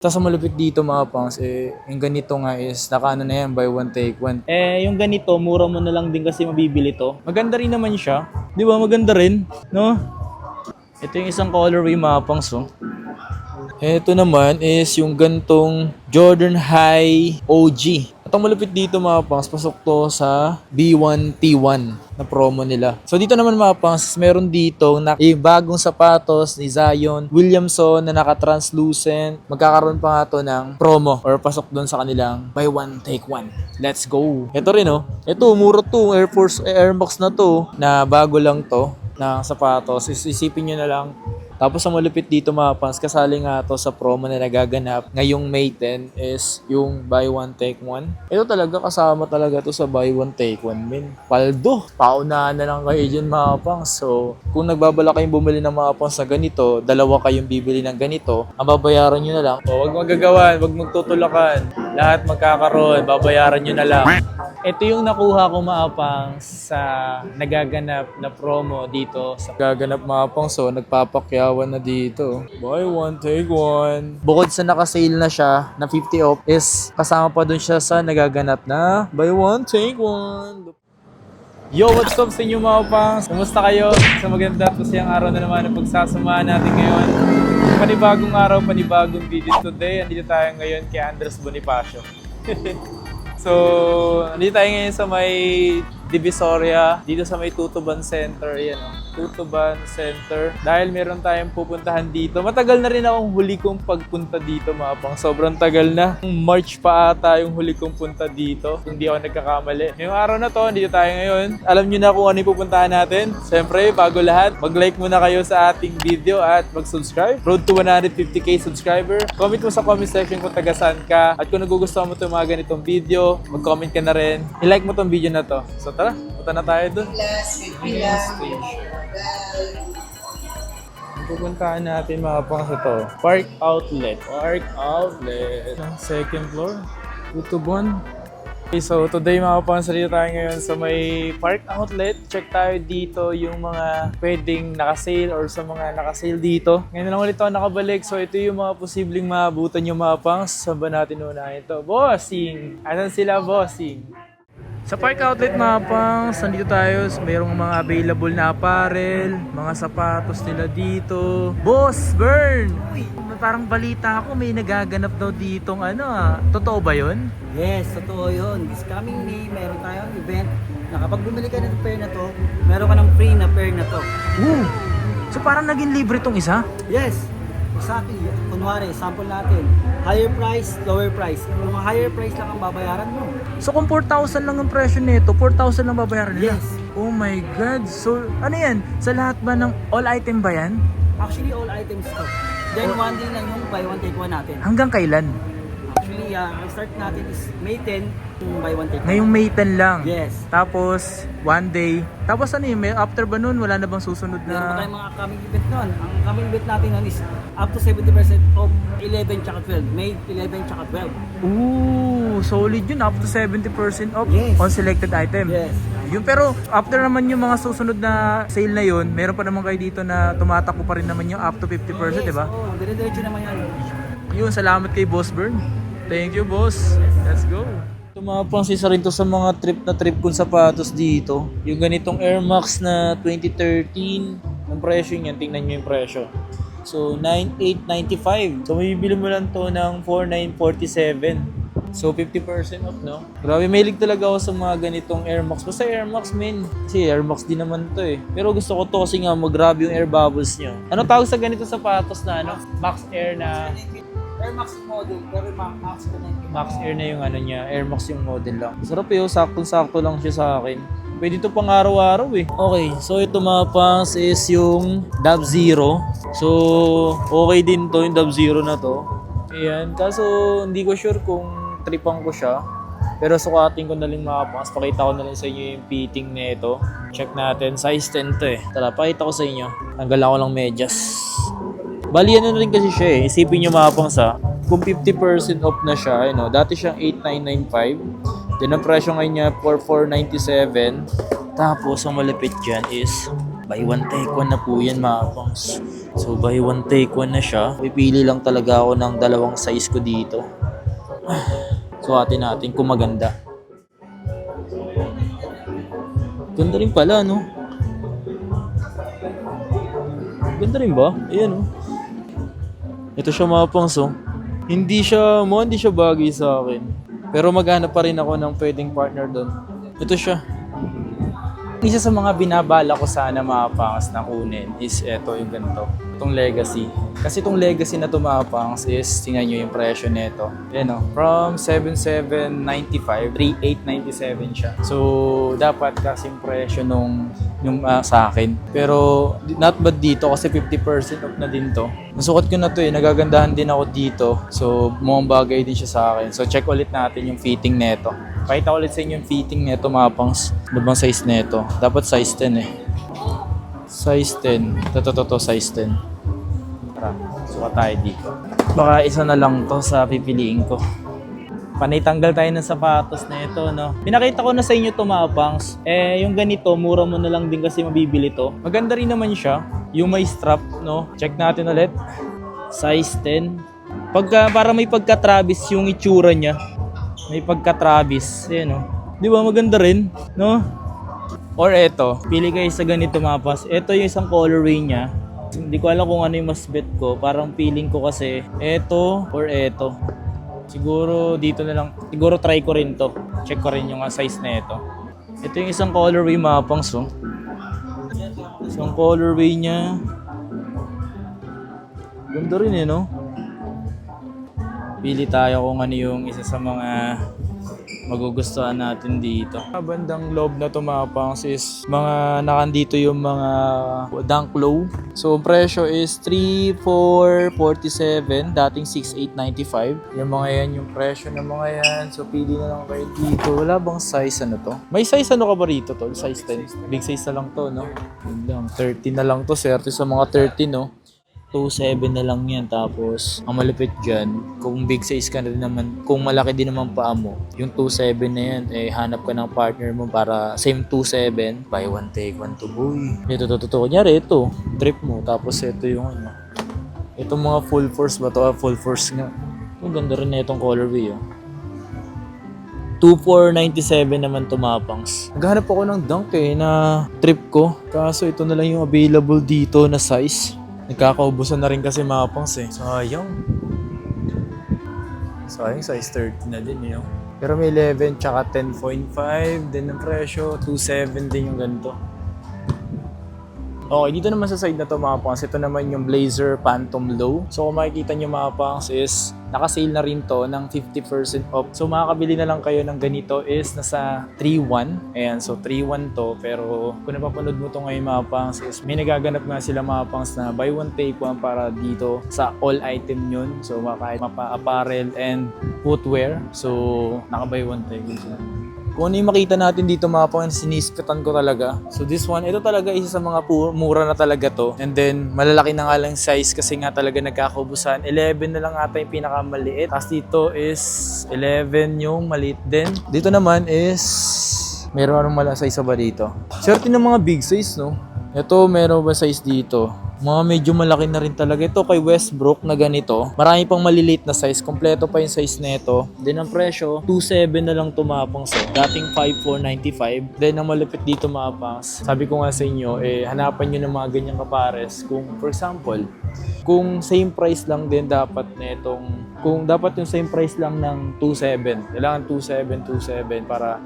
Tapos ang malupit dito mga pangs, yung ganito nga is, nakaano na yan, buy one take one. Yung ganito, mura mo na lang din kasi mabibili to. Maganda rin naman siya. Di ba, maganda rin, no? Ito yung isang colorway mga pangs, oh. Ito naman is yung gantong Jordan High OG. At ang malupit dito mga pangs, pasok to sa B1T1 na promo nila. So dito naman mga pangs, meron dito na yung bagong sapatos ni Zion Williamson na naka-translucent. Magkakaroon pa nga to ng promo or pasok doon sa kanilang buy one take one. Let's go! Ito rin oh. Ito, mura to. Air Force Air Max na to na bago lang to na sapatos. Isipin nyo na lang. Tapos ang malupit dito mga pans, kasali nga to sa promo na nagaganap ngayong May 10 is yung buy one take one. Ito talaga kasama talaga to sa buy one take one min. Paldo, paunahan na lang kayo dyan mga pans. So kung nagbabala kayong bumili ng mga pans na ganito, dalawa kayong bibili ng ganito, ang babayaran nyo na lang. O wag magagawan, wag magtutulakan. Lahat magkakaroon, babayaran nyo na lang. Ito yung nakuha ko maapang sa nagaganap na promo dito sa gaganap maapang, so nagpapakyawan na dito. Buy one, take one. Bukod sa nakasale na siya na 50 off is kasama pa dun siya sa nagaganap na buy one, take one. Yo, what's up sa inyo mga pangs? Kumusta kayo? Sa maganda at masayang araw na naman ang pagsasamahan natin ngayon. Panibagong araw, panibagong video today. Andito tayo ngayon kay Andres Bonifacio. So, nandito tayo ngayon sa may Divisoria, dito sa may Tutuban Center, yan o. Tutuban Center. Dahil meron tayong pupuntahan dito. Matagal na rin akong huli kong pagpunta dito mga pang. Sobrang tagal na. March pa ata yung huli kong punta dito. Kung di ako nagkakamali. Ngayong araw na to, dito tayo ngayon. Alam nyo na kung ano yung pupuntahan natin. Siyempre, bago lahat, mag-like muna kayo sa ating video at mag-subscribe. Road to 150k subscriber. Comment mo sa comment section kung taga saan ka. At kung nagugustuhan mo itong mga ganitong video, mag-comment ka na rin. I-like mo tong video na to. So tara, punta na tayo dun. Pupuntahan natin mga pang sa to. Park Outlet. Park Outlet. Second floor. Tutuban. Okay, so today mga pang, salita tayo ngayon sa may Park Outlet. Check tayo dito yung mga pwedeng nakasale or sa mga nakasale dito. Ngayon lang ulit ako nakabalik. So ito yung mga posibleng maabutan yung mga pang. Saan ba natin unahin ito? Bossing! Asan sila, Bossing? Sa Park Outlet mga pangs, nandito tayo, mayroong mga available na apparel, mga sapatos nila dito. Boss, Bern! Uy, parang balita ako, may nagaganap daw ditong totoo ba yun? Yes, totoo yun. This coming May, meron tayong event na kapag bumili ka ng pair na to, meron ka ng free na pair na to. Ooh! So parang naging libre tong isa? Yes! Exactly. Kunwari, sample natin. Higher price, lower price. Yung higher price lang ang babayaran mo. So kung 4,000 lang ang presyo nito, 4,000 lang babayaran nila? Yes. Oh my God! So ano yan? Sa lahat ba ng all item ba yan? Actually, all items to. Then one day lang yung buy one take one natin. Hanggang kailan? Actually, ang start natin is May 10, yung buy one take one. Ngayong May 10 lang? Yes. Tapos, one day. Tapos ano yun, after ba nun, wala na bang susunod Meron pa na... tayong mga upcoming event nun. Ang upcoming event natin nun is up to 70% off 11 tsaka 12. May 11 tsaka 12. Ooh, solid yun. Up to 70% off Yes. on selected item. Yes. Yun, pero after naman yung mga susunod na sale na yun, meron pa naman kayo dito na tumatakbo pa rin naman yung up to 50%, di ba? Oo, dire-diretso naman yan. Yun, salamat kay Boss Bern. Thank you, boss. Let's go. Tumapang isa rin to sa mga trip kong sapatos dito. Yung ganitong Air Max na 2013. Ang presyo niyan, tingnan nyo yung presyo. So, 9,895. So, mabibili mo lang to ng 4,947. So, 50% off, no? Grabe, mahilig talaga ako sa mga ganitong Air Max. Basta Air Max, men. Kasi Air Max din naman to eh. Pero gusto ko to kasi nga mag-grab yung air bubbles nyo. Ano tawag sa ganitong sapatos na Max Air na... Air Max model, pero Max ko na yun. Max Air na yung niya, Air Max yung model lang. Sarap yun, saktong-sakto lang siya sa akin. Pwede ito pang araw-araw eh. Okay, so ito mga pangs is yung Dub Zero. So, okay din to yung Dub Zero na to. Ayan, kaso hindi ko sure kung tripan ko siya. Pero sukatin ko na lang mga pangs. Pakita ko na lang sa inyo yung fitting na ito. Check natin, size 10 to eh. Tara, pakita ko sa inyo. Tanggal ako ng medyas. Bali, ano na rin kasi siya eh. Isipin nyo mga pangs kung 50% off na siya, dati siyang 8,995. Then ang presyo ngayon niya 4,497. Tapos ang malapit dyan is buy one take one na po yan mga pangs. So buy one take one na siya. Pipili lang talaga ako ng dalawang size ko dito. Suotin natin kung maganda. Ganda rin pala, no? Ganda rin ba? Ayan, oh. Ito siya mga pangs, oh. Hindi siya bagay sa akin. Pero maghanap pa rin ako ng pwedeng partner doon. Ito siya. Isa sa mga binabala ko sana mga pangs na kunin is eto yung ganito. Itong Legacy. Kasi itong Legacy na to mga pangs is, tingnan nyo yung presyo nito. Yan o. From 7,795, 3,897 siya. So, dapat kasing presyo nung sa akin. Pero, not bad dito kasi 50% off na din to. Nasukat ko na to eh. Nagagandahan din ako dito. So, mukhang bagay din siya sa akin. So, check ulit natin yung fitting neto. Pakita ulit sa inyo yung fitting neto mga pangs. Ano bang size neto? Dapat size 10 eh. Size 10. Ito, size 10. Tara, suka tayo dito. Baka isa na lang to sa pipiliin ko. Panay tanggal tayo ng sapatos na ito, no? Pinakita ko na sa inyo to mga pangs. Yung ganito, mura mo na lang din kasi mabibili to. Maganda rin naman siya. Yung may strap, no? Check natin ulit. Size 10. Para may pagka-Travis yung itsura niya. May pagka-Travis. Ayan, no? Di ba maganda rin, no? Or eto, pili kayo sa ganito mga pangs. Ito yung isang colorway niya. Hindi ko alam kung ano yung mas bet ko. Parang feeling ko kasi eto or eto. Siguro dito na lang. Siguro try ko rin to. Check ko rin yung size na ito. Ito yung isang colorway mga pangs, oh. Isang colorway niya. Ganda rin eh, no? Pili tayo kung ano yung isa sa mga magugustuhan natin dito. Bandang loob na to mga pangs is mga nakandito yung mga Dunk Low. So presyo is 3,447, dating 6,895. Yung mga yan yung presyo ng mga yan. So pili na lang kayo dito. Wala bang size ano to? May size ano ka ba rito to? Size 10. Big size na lang to, no? Yun lang. 30 na lang to. Swerte sa mga 30, no? 2.7 na lang yan. Tapos, ang malupit dyan, kung big size ka na din naman, kung malaki din naman paa mo, yung 2.7 na yan, hanap ka ng partner mo para same 2.7, buy one take one to boy. Ito, kunyari, ito, trip mo, tapos ito yung ano. Itong mga full force ba to? Full force nga. Ang ganda rin na itong colorway, oh. 2,497 naman tumapangs. Naghanap ako ng Dunk na trip ko. Kaso ito na lang yung available dito na size. Nagkakaubusan na rin kasi mga pangs eh. Sayang, size 30 na din yun. Pero may 11 tsaka 10.5 din ang presyo. 2.7 din yung ganito. Okay, dito naman sa side na to mga pangs, ito naman yung Blazer Phantom Low. So kung makikita nyo mga pangs is naka-sale na rin to ng 50% off. So makakabili na lang kayo ng ganito is nasa 3.1. Ayan, so 3.1 to. Pero kung napapanood mo to ngayon mga pangs is may nagaganap nga sila mga pangs na buy one take one para dito sa all item yun. So kahit mapa-apparel and footwear. So naka-buy one take one. Kung ano yung makita natin dito mga pangs, sinispatan ko talaga. So this one, ito talaga isa sa mga mura na talaga to. And then malalaki na nga lang size kasi nga talaga nagkakaubusan. 11 na lang ata yung pinakamaliit. Tapos dito is 11 yung maliit din. Dito naman is meron anong size ba dito? Swerte ng mga big size, no? Ito meron ba size dito? Mga medyo malaki na rin talaga. Ito kay Westbrook na ganito. Marami pang maliliit na size. Kompleto pa yung size nito. Then ang presyo, 2.7 na lang tumapangs. Dating 5,495. Then ang malupit dito mapangs. Sabi ko nga sa inyo, hanapan nyo ng mga ganyang kapares. Kung for example, kung same price lang din dapat na itong, kung dapat yung same price lang ng 2.7. Kailangan 2.7 para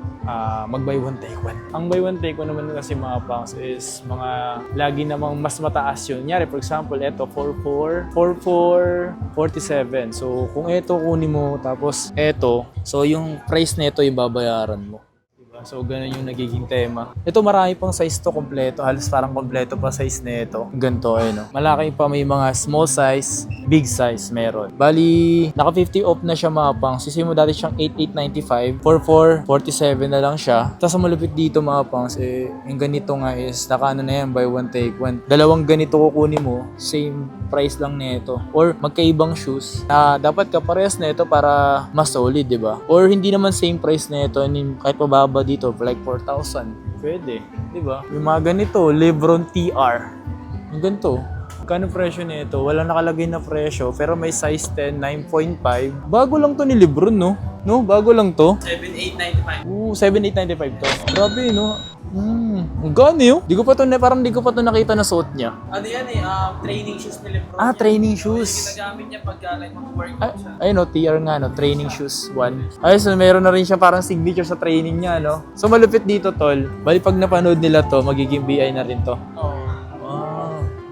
mag-buy one take one. Ang buy one take one naman kasi mga pangs is mga lagi namang mas mataas yun. Kunyari, for example, ito, 4,447. So, kung ito kunin mo, tapos ito, so yung price nito yung babayaran mo. Diba? So, ganun yung nagiging tema. Ito, marami pang size to kompleto. Halos parang kompleto pa size nito. Ganito, no? Malaki pa, may mga small size, big size meron. Bali, naka 50 off na siya mga pang. Sisi mo dati siyang 8,895. 4,447 na lang siya. Tapos malupit dito mga pangs, yung ganito nga is, naka ano na yan, buy one take one. Dalawang ganito kukunin mo, same price lang nito. Or magkaibang shoes na dapat kaparehas na ito para mas solid, di ba? Or hindi naman same price na ito, kahit mababa dito, like 4,000. Pwede, di ba? Yung mga ganito, Lebron TR. Yung ganito, Kano presyo nito? Walang nakalagay na presyo, pero may size 10, 9.5. Bago lang to ni Lebron, no? No, bago lang to. 7,895. 7,895 to. Grabe, no? Ang gano yun? Parang di ko pa to nakita na suot niya. Ano yan training shoes ni Lebron. Training shoes. Ginagamit niya pag like mag-workout siya. Ayun, no, TR nga, no? Training shoes 1. Ay, so meron na rin siya parang signature sa training niya, no? So malupit dito, tol. Bali, pag napanood nila to, magiging BI na rin to.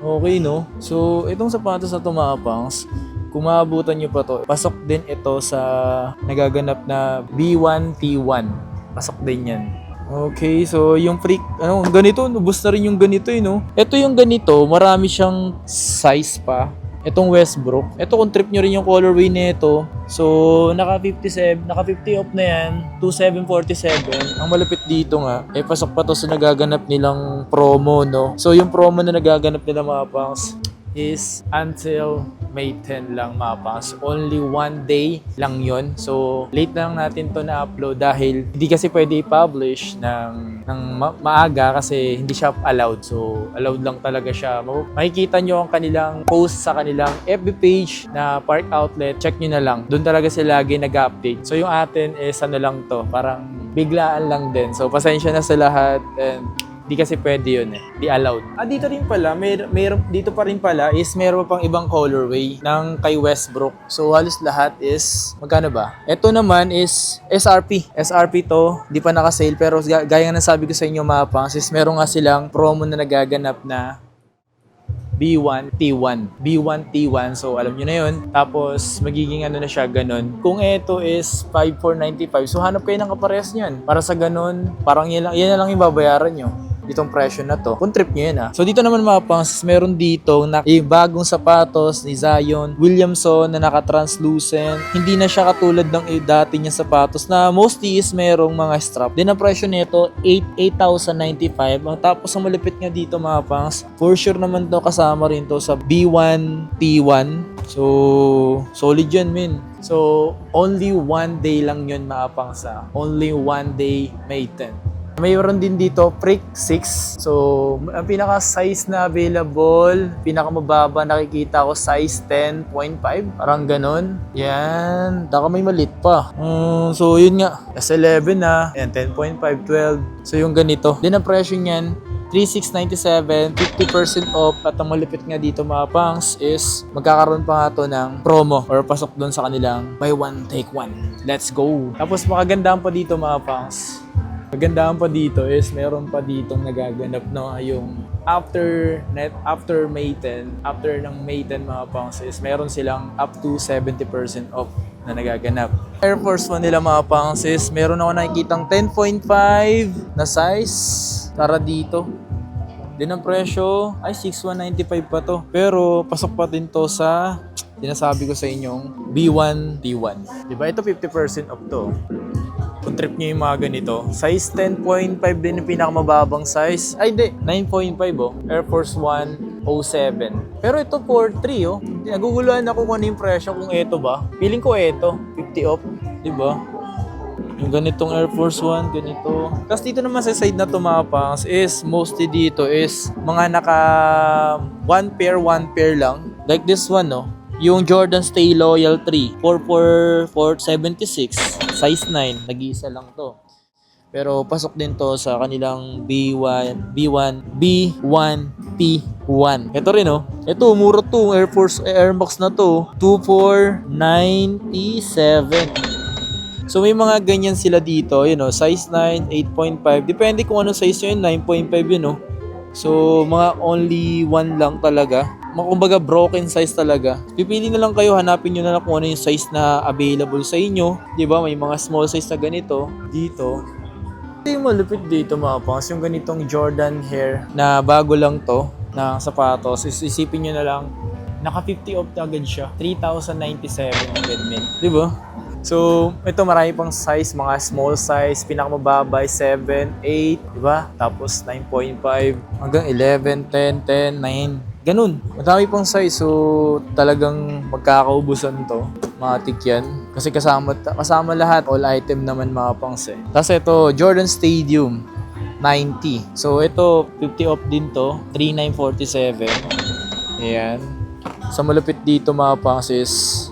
Okay, no? So, itong sapatos na to, mga pangs, kung maabutan nyo pa to, pasok din ito sa nagaganap na B1, T1. Pasok din yan. Okay, so yung ganito, ubos na rin yung ganito, no? Ito yung ganito, marami siyang size pa. Itong Westbrook. Ito, kung trip nyo rin yung colorway nito. So, naka 50 off na yan. 2,747. Ang malupit dito nga, pasok pa to sa nagaganap nilang promo, no? So, yung promo na nagaganap nila, mga pangs, is until May 10 lang, mga pangs. Only 1 day lang yon. So, late lang natin to na-upload dahil hindi kasi pwede i-publish ng maaga kasi hindi siya allowed. So, allowed lang talaga siya. Makikita nyo ang kanilang post sa kanilang FB page na Park Outlet. Check nyo na lang. Doon talaga sila lagi nag-update. So, yung atin is lang to. Parang biglaan lang din. So, pasensya na sa lahat and di kasi pwede yun Di allowed. Dito rin pala, dito pa rin pala is meron pa pang ibang colorway ng kay Westbrook. So halos lahat is, magkano ba? Ito naman is SRP. SRP to, di pa naka-sale pero gaya nga sabi ko sa inyo, mga pangs, is meron nga silang promo na nagaganap na B1, T1. B1, T1. So, alam nyo na yun. Tapos, magiging na siya, ganun. Kung ito is 5,495, so hanap kayo ng kaparehas niyan. Para sa ganun, parang yan na lang yung babayaran nyo. Itong presyo na to. Kung trip nyo yan So, dito naman, mga pangs, meron dito na bagong sapatos ni Zion Williamson na naka-translucent. Hindi na siya katulad ng dati niya sapatos na mostly is merong mga strap. Din ang presyo nito, 8,095. Tapos, ang malupit nga dito, mga pangs, for sure naman to kasama rin to sa B1, T1. So, solid yun, min. So, only 1 day lang yun, mga pangs. Only 1 day, May 10. Mayroon din dito, Prick 6. So, ang pinaka-size na available, pinakamababa nakikita ko, size 10.5. Parang ganun. Yan. Baka may malit pa. So, yun nga. S11 na. Yan, 10.5, 12. So, yung ganito. Din ang presyo niyan, 3,697, 50% off. At ang malupit nga dito, mga pangs, is magkakaroon pa nga to ng promo or pasok doon sa kanilang buy one, take one. Let's go! Tapos makagandaan pa dito, mga pangs. Magandaan pa dito is meron pa ditong nagaganap na yung after May 10, after ng May 10, mga pangs, is meron silang up to 70% off na nagaganap. Air Force 1 nila, mga pangs, is meron ako nakikitang 10.5 na size. Tara dito. Din ang presyo ay 6,195 pa to. Pero pasok pa din to sa sinasabi ko sa inyong B1, T1. Diba? Ito 50% off to. Kung trip nyo yung mga ganito, size 10.5 din yung pinakamababang size. Ay, di, 9.5 Air Force 1 07. Pero ito 4.3 Naguguluhan ako kung ano yung presyo kung ito ba. Feeling ko ito, 50 off. Diba? Yung ganitong Air Force 1, ganito. Tapos dito naman sa side na to, mga pangs, is mostly dito is mga naka one pair lang. Like this one, yung Jordan Stay Loyal 3, 4,476, size 9, nag-iisa lang to. Pero pasok din to sa kanilang B1, P1. Ito rin Ito, mura to, Air Max na to, 2,497. So may mga ganyan sila dito, size 9, 8.5. Depende kung anong size yun, 9.5 yun, So mga only one lang talaga. Kumbaga broken size talaga. Pipili na lang kayo, hanapin nyo na lang kung ano yung size na available sa inyo. Diba? May mga small size na ganito dito. Ito yung malupit dito, mga pangs, yung ganitong Jordan Hair na bago lang to na sapatos. Isipin nyo na lang, naka 50 off agad siya. 3,097 agad, men. Diba? So, ito marami pang size, mga small size, pinakamababa 7, 8, diba? Tapos 9.5 hanggang 11, 10, 10, 9. Ganun. Madami pang size. So, talagang magkakaubusan to. Matik yan. Kasi kasama lahat. All item naman, mga pangs Tapos ito, Jordan Stadium 90. So, ito, 50 off din to. 3,947. Ayan. Sa malupit dito mga pangs is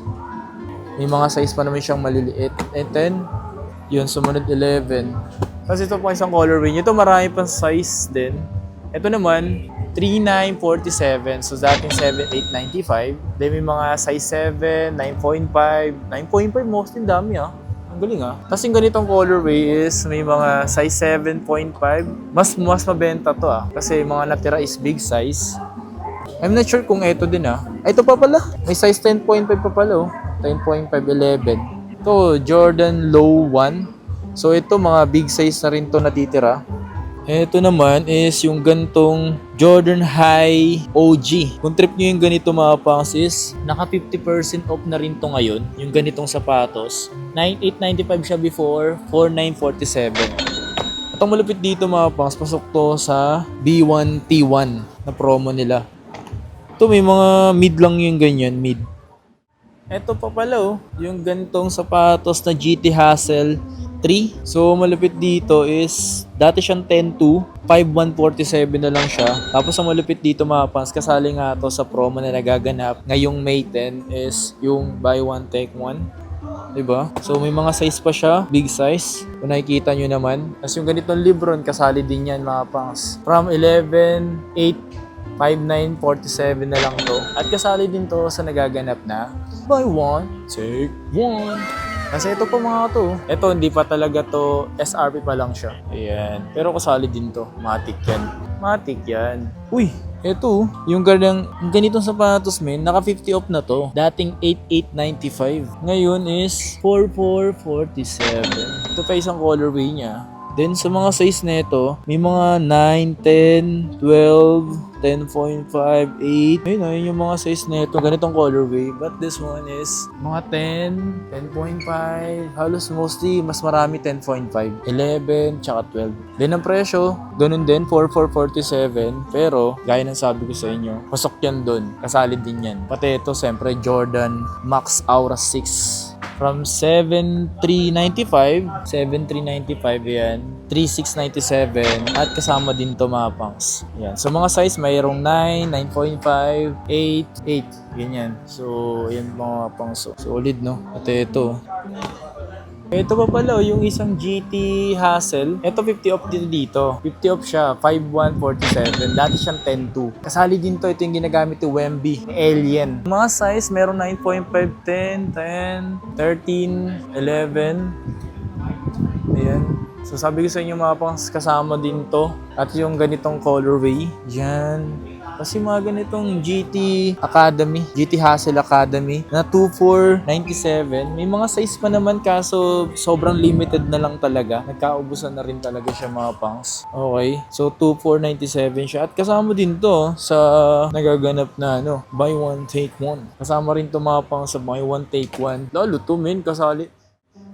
may mga size pa naman siyang maliliit. And then, yun, sumunod 11. Tapos ito po isang colorway. Ito marami pang size din. Ito naman, 3947. So, dating 7895. Then may mga size 7, 9.5. 9.5 mostly dami Ang galing Tapos yung ganitong colorway is may mga size 7.5. Mas mabenta to Kasi mga natira is big size. I'm not sure kung ito din Ito pa pala. May size 10.5 pa pala 10.5, 11. Ito, Jordan Low 1. So ito mga big size na rin to natitira. Ito naman is yung gantong Jordan High OG. Kung trip nyo yung ganito mga pangs is naka 50% off na rin to ngayon. Yung ganitong sapatos. 9,895 siya before, 4,947. At ang malupit dito mga pangs, pasok to sa B1T1 na promo nila. Ito may mga mid lang yung ganyan, mid. Ito pa pala yung gantong sapatos na GT Hassel 3. So malupit dito is dati siyang 10.2, 5,147 na lang siya. Tapos ang malupit dito mga pants, kasali nga to sa promo na nagaganap ngayong May 10 is yung buy one take one. Diba? So may mga size pa siya, big size. Kung nakikita nyo naman. Tapos yung ganitong Libron, kasali din yan mga pangs. From 11, 8, 5,947 na lang to. At kasali din to sa nagaganap na buy one, take one. Kasi ito po mga to. Ito hindi pa talaga to, SRP pa lang siya. Ayan. Pero kasali din to. Matic yan. Matic yan. Uy! Ito, yung ganitong sapatos men, naka 50 off na to. Dating 8,895. Ngayon is 4,447. Ito pa isang colorway niya. Then sa mga size nito, may mga 9, 10, 12, 10.5, 8. Ayun yung mga size nito, ganitong colorway. But this one is mga 10, 10.5. Halos mostly, mas marami 10.5. 11, tsaka 12. Then ang presyo, ganun din, 4,447. Pero, gaya ng sabi ko sa inyo, pasok yan dun. Kasali din yan. Pati ito, siyempre, Jordan Max Aura 6. From 7,395 yan, 3,697 at kasama din to mga pangs. Yan. So mga size mayroong 9, 9.5, 8, 8 ganyan. So yan mga pangs. So, solid no. At ito. Ito pa pala yung isang GT Hassel. Ito 50 off dito. 50 off siya, 5,147. Dati siyang 10.2. Kasali din to, ito yung ginagamit ni Wemby, ni Alien. Mga size, meron 9.5, 10, 10, 13, 11. Ayan. So sabi ko sa inyo mga pangs, kasama din to. At yung ganitong colorway. Yan. Kasi mga ganitong GT Academy, GT Hassel Academy na 2,497. May mga size pa naman kaso sobrang limited na lang talaga. Nagkaubusan na rin talaga siya mga pangs. Okay. So 2,497 siya. At kasama din to sa nagaganap na buy one take one. Kasama rin to mga pangs sa buy one take one. Lalo to men, kasali.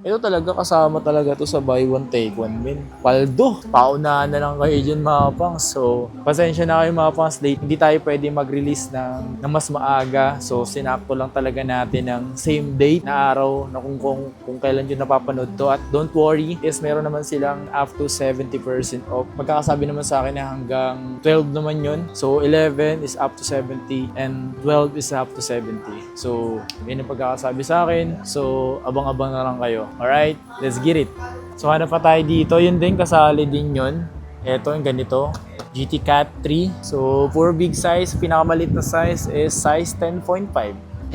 Ito talaga kasama talaga to sa buy one take one men. Paldo, paunahan na lang kayo dyan mga pangs. So, pasensya na kayo mga pangs, late. Hindi tayo pwede mag-release ng mas maaga. So, sinakto lang talaga natin ng same date na araw na kung kailan yun napapanood to. At don't worry, is meron naman silang up to 70% off. Magkakasabi naman sa akin na hanggang 12 naman yun. So, 11 is up to 70 and 12 is up to 70. So, yun ang pagkakasabi sa akin. So, abang-abang na lang kayo. Alright, let's get it. So hanap pa tayo dito, yun din, kasali din yun. Ito yung ganito, GT Cat 3. So for big size, pinakamalit na size is size 10.5.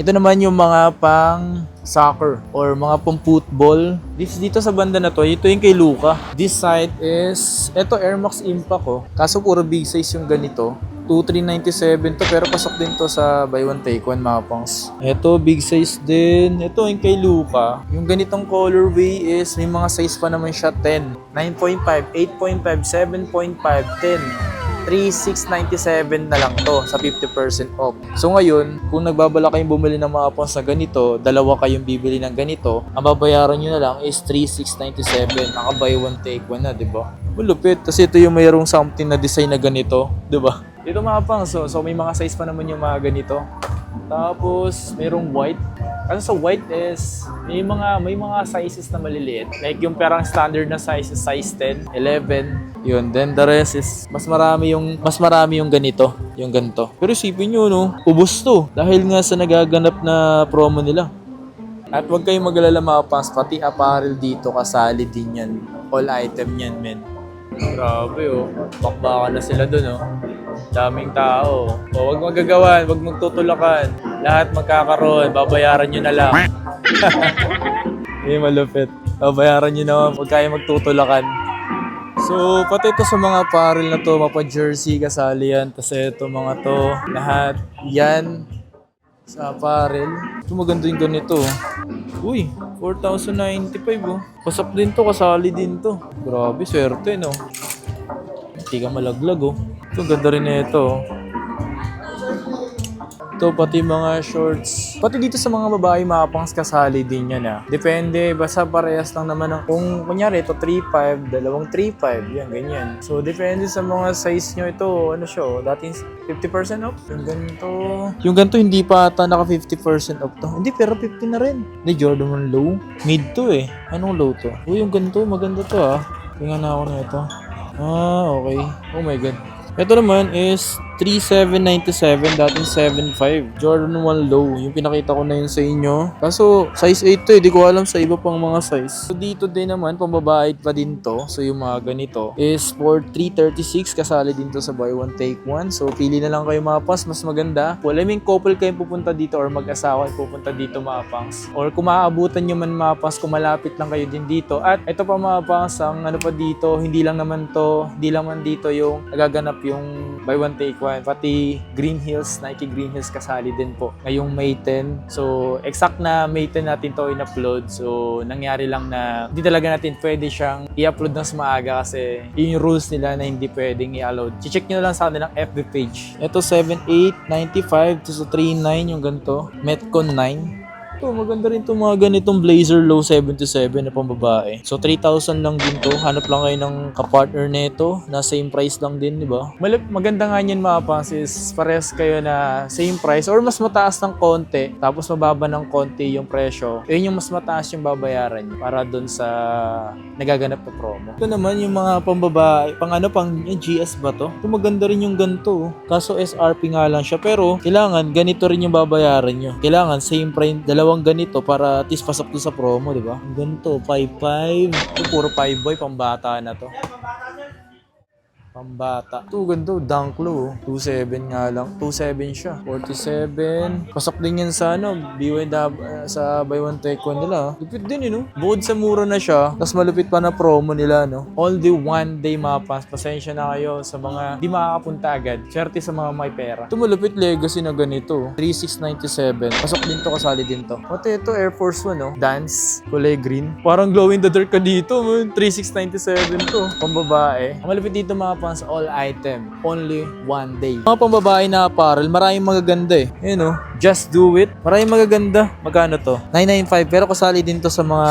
Ito naman yung mga pang soccer or mga pang football. Dito sa banda na to, ito yung kay Luka. This side is, ito Air Max Impact kaso puro big size yung ganito. 2,397 to pero pasok din to sa buy one take one mga pangs. Ito big size din. Ito yung kay Luka. Yung ganitong colorway is may mga size pa naman siya 10, 9.5, 8.5, 7.5, 10. 3,697 na lang to sa 50% off. So ngayon, kung nagbabala kayong bumili ng mga pangs na ganito, dalawa kayong bibili ng ganito, ang babayaran nyo na lang is 3,697. Naka buy one take one na, diba? Malupit. Kasi ito yung mayroong something na design na ganito, diba? Dito mga pang, so may mga size pa naman yung mga ganito. Tapos, merong white. Kasi sa white is, may mga sizes na maliliit. Like yung parang standard na size is size 10, 11. Yun. Then the rest is, mas marami yung ganito. Yung ganito. Pero isipin nyo, no? Ubus to. Dahil nga sa nagaganap na promo nila. At huwag kayong mag-alala mga pangs, pati apparel dito, kasali din yan. All item yan, men. Grabe, oh. Bakbakan na sila dun, oh. Daming tao. O, huwag magagawan, huwag magtutulakan. Lahat magkakaroon, babayaran nyo na lang. Malupit. Babayaran nyo naman, huwag kayo magtutulakan. So, pati ito sa mga apparel na to, mapa-jersey, kasali yan. Tapos ito, mga to, lahat. Yan. Sa apparel. Ito maganda yung ganito. Uy, 4,095 oh. Pasok din to, kasali din to. Grabe, swerte no. Hindi ka malaglag oh. Ito, ganda rin na ito oh. Ito, pati mga shorts. Pati dito sa mga babae, mga pangs kasali din yan ah. Depende, basta parehas lang naman ng, kung kunyari ito 3.5, dalawang 3.5, yan, ganyan. So, depende sa mga size nyo ito, ano siya, dating 50% off. Yung ganito, hindi pa ata naka 50% off to. Hindi, pero 50 na rin. Hindi, Jordan 1 low. Mid to eh. Anong low to? Uy, yung ganito, maganda to ah. Tingnan na ako na ito. Ah, okay. Oh my God. Ito naman is 3,797, dating 7,500. Jordan 1 low. Yung pinakita ko na yun sa inyo. Kaso, size 8 to eh. Di ko alam sa iba pang mga size. So, dito din naman, pambabae pa din to. So, yung mga ganito is for 336. Kasali din to sa buy one, take one. So, pili na lang kayo mga pangs. Mas maganda. Well, I mean, couple kayo pupunta dito or mag-asawa kayo pupunta dito mga pangs. Or kung maaabutan nyo man mga pangs, kung malapit lang kayo din dito. At ito pa mga pangs, ang ano pa dito, hindi lang man dito yung nagaganap yung buy one, take one. Pati Green Hills, Nike Green Hills kasali din po ngayong May 10. So, exact na May 10 natin to in-upload. So, nangyari lang na hindi talaga natin pwede siyang i-upload ng maaga kasi yun yung rules nila na hindi pwedeng i-upload. Check nyo na lang sa kanilang FB page. Ito 7,895 to 3,900 yung ganito. Metcon 9. Ito, maganda rin itong mga ganitong blazer low 77 na pambabae. So, 3,000 lang din to. Hanap lang kayo ng kapartner nito na same price lang din, di ba? Maganda nga niyan mga pangs is pares kayo na same price or mas mataas ng konti tapos mababa ng konti yung presyo. Yun yung mas mataas yung babayaran nyo para dun sa nagaganap na promo. Ito naman yung mga pambabae, pang GS ba to? Ito maganda rin yung ganito. Kaso SRP nga lang siya pero kailangan ganito rin yung babayaran nyo. Kailangan same price, dalawang ganito para at least pasok doon sa promo, di ba? Ganito, 5.5. Ito puro 5 boy, pambata na to. Pambata. Ito, ganito, Dunklo. 2.7 nga lang. 2.7 siya. 47. Pasok din yan sa sa buy one take one nila. Lupit din no? Bukod sa mura na siya, tapos malupit pa na promo nila, no? All the one day mapas. Pasensya na kayo sa mga di makakapunta agad. Swerte sa mga may pera. Ito malupit legacy na ganito. 3,697. Pasok din to, kasali din to. Pati ito, Air Force 1, no? Dance. Kulay green. Parang glow in the dark ka dito, man. 3,697 to. Pambabae. Ang malupit dito mga pang all item. Only one day. Mga pambabae na apparel, maraming magaganda eh. Yun Just Do It. Maraming magaganda. Magkano to? 995. Pero kasali din to sa mga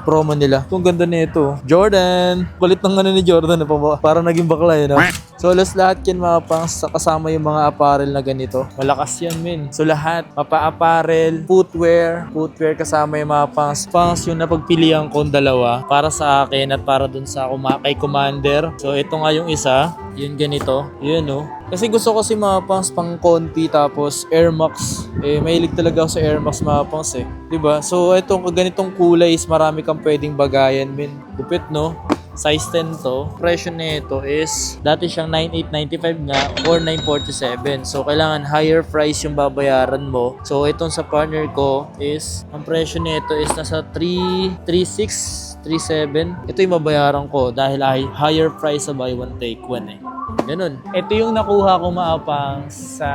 promo nila. Itong ganda nito. Jordan. Kulit ng ni Jordan. Parang naging bakla yun. So, lahat yan mga pangs kasama yung mga apparel na ganito. Malakas yan, men. So, lahat. Mapa-apparel, footwear kasama yung mga pangs. Pangs yung napagpilihan kong dalawa para sa akin at para dun sa kay Commander. So, ito nga yung isa. Yun ganito. Yun Kasi gusto ko mga pangs pang konti tapos Air Max. Mahilig talaga ako sa Air Max mga pangs eh. Diba? So, itong ganitong kulay is marami kang pwedeng bagayan, men. Gupit, no? Size 10 to. Presyo nito is dati siyang 9,895 nga or 947. So kailangan higher price yung babayaran mo. So itong sa partner ko is ang presyo nito is nasa 336, 37. Ito yung babayaran ko dahil higher price sa buy one take one eh. Ganun. Ito yung nakuha ko maapang sa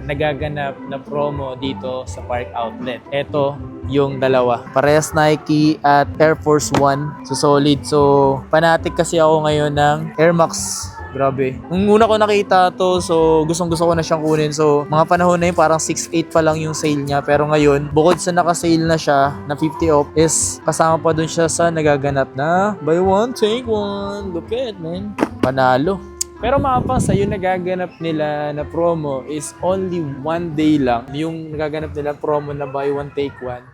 nagaganap na promo dito sa Park Outlet. Ito yung dalawa. Parehas Nike at Air Force 1. So solid. So fanatic kasi ako ngayon ng Air Max. Grabe. Nung una ko nakita to, so gustong-gusto ko na siyang kunin. So mga panahon na yun, parang 6.8 pa lang yung sale niya. Pero ngayon, bukod sa naka-sale na siya na 50 off, is kasama pa dun siya sa nagaganap na buy one, take one. Lupit, man. Panalo. Pero mapapangsa, yung nagaganap nila na promo is only 1 day lang. Yung nagaganap nila promo na buy one take one,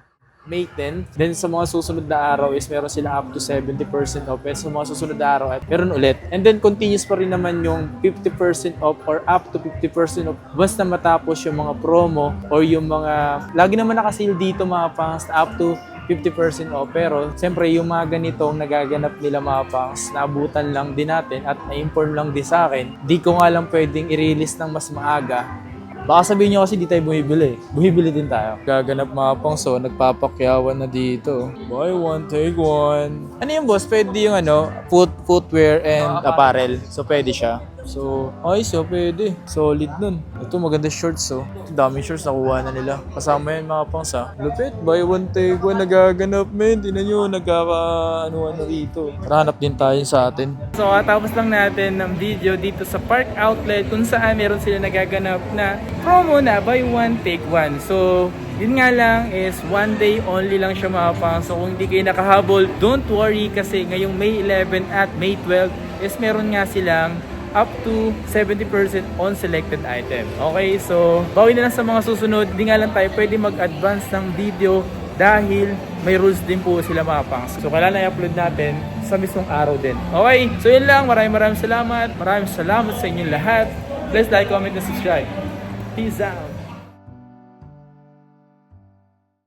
May 10. Then sa mga susunod na araw is meron sila up to 70% off. And sa mga susunod na araw at meron ulit. And then continuous pa rin naman yung 50% off or up to 50% off basta matapos yung mga promo or yung mga lagi naman nakasale dito mga pangs up to 50% off. Pero siyempre yung mga ganitong nagaganap nila mga pangs, naabutan lang din natin at na-inform lang din sa akin. Di ko nga lang pwedeng i-release ng mas maaga. Baka sabihin nyo kasi di tayo bumibili. Bumibili din tayo. Gaganap mga pangso, nagpapakyawan na dito. Buy one, take one. Ano yung boss? Pwede yung footwear and apparel. So pwede siya. So, ayos so pwede. Solid nun. Ito maganda shorts so. Dami shorts nakuha na nila. Kasama yan mga pangsa. Lupit, buy one, take one. Nagaganap men. Tingnan nyo, nagkaka-ano rito. Hanap din tayo sa atin. So, tapos lang natin ng video dito sa Park Outlet kung saan meron sila nagaganap na promo na buy one, take one. So, yun nga lang is 1 day only lang siya mga pang. So, kung hindi kayo nakahabol, don't worry kasi ngayong May 11 at May 12 is meron nga silang up to 70% on selected item. Okay, so bawi na lang sa mga susunod. Hindi nga lang tayo pwede mag-advance ng video dahil may rules din po sila mga pangs. So kailangan i-upload natin sa mismong araw din. Okay, so yun lang. Maraming salamat. Maraming salamat sa inyong lahat. Please like, comment, and subscribe. Peace out.